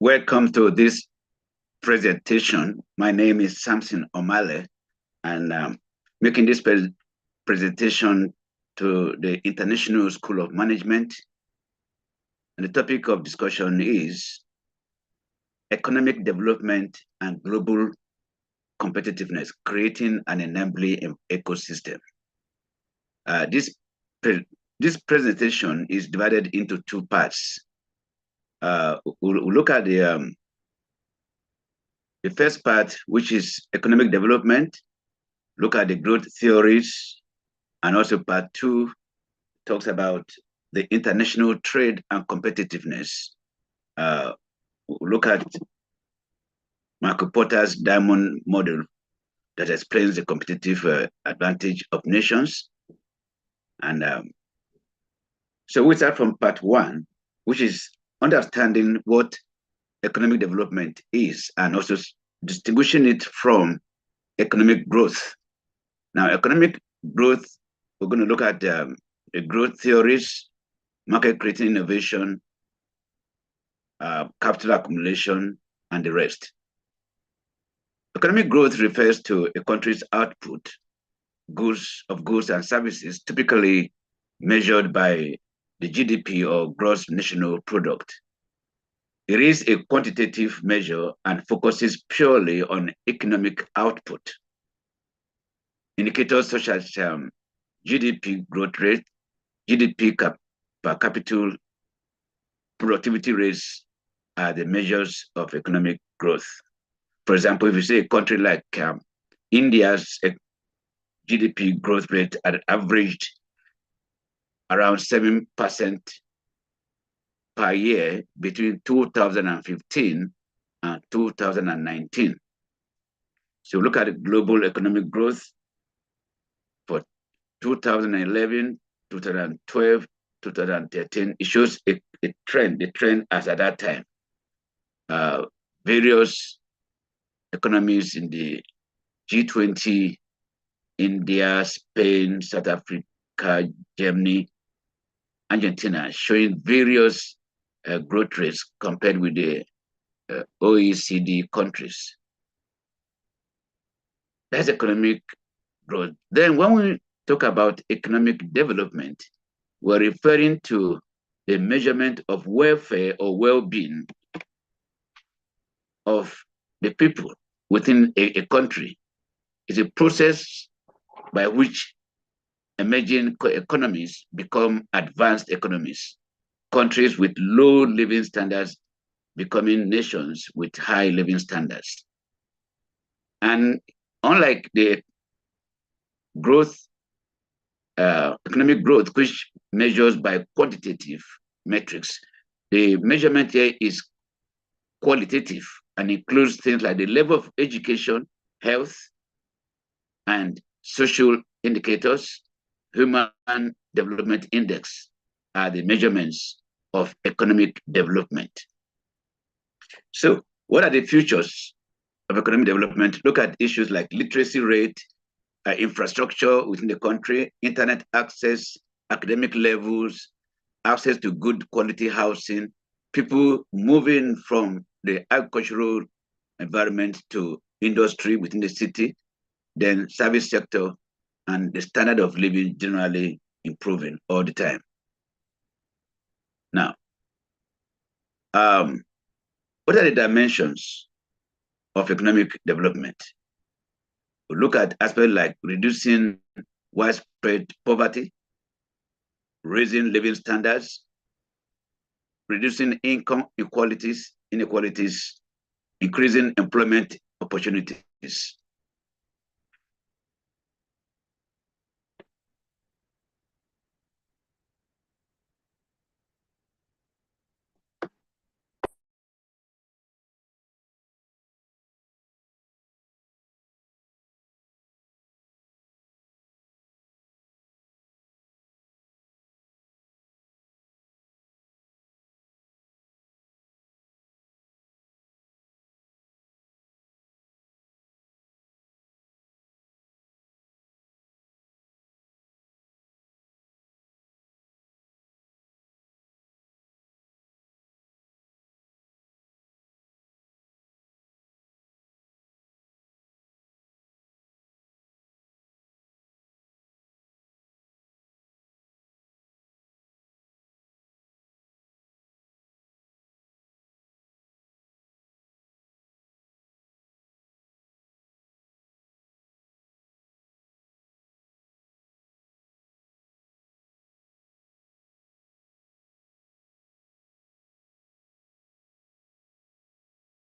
Welcome to this presentation. My name is Samson Omale, and making this presentation to the International School of Management. And the topic of discussion is economic development and global competitiveness, creating an enabling ecosystem. This presentation is divided into two parts. We'll look at the first part, which is economic development, look at the growth theories, and also part two talks about the international trade and competitiveness. We'll look at Michael Porter's diamond model that explains the competitive advantage of nations. And so we start from part one, which is understanding what economic development is and also distinguishing it from economic growth. Now, economic growth, we're going to look at the growth theories, market creating innovation, capital accumulation, and the rest. Economic growth refers to a country's output, goods and services, typically measured by the GDP or gross national product. It is a quantitative measure and focuses purely on economic output. Indicators such as GDP growth rate, GDP per capita, productivity rates are the measures of economic growth. For example, if you say a country like India's GDP growth rate had averaged around 7% per year between 2015 and 2019. So look at the global economic growth for 2011, 2012, 2013. It shows a trend, the trend as at that time. Various economies in the G20, India, Spain, South Africa, Germany, Argentina, showing various growth rates compared with the OECD countries. That's economic growth. Then when we talk about economic development, we're referring to the measurement of welfare or well-being of the people within a country. It's a process by which emerging economies become advanced economies. Countries with low living standards becoming nations with high living standards. And unlike the growth, economic growth, which measures by quantitative metrics, the measurement here is qualitative and includes things like the level of education, health, and social indicators. Human Development Index are the measurements of economic development. So what are the features of economic development? Look at issues like literacy rate, infrastructure within the country, internet access, academic levels, access to good quality housing, people moving from the agricultural environment to industry within the city, then service sector, and the standard of living generally improving all the time. Now, what are the dimensions of economic development? We look at aspects like reducing widespread poverty, raising living standards, reducing income inequalities, increasing employment opportunities.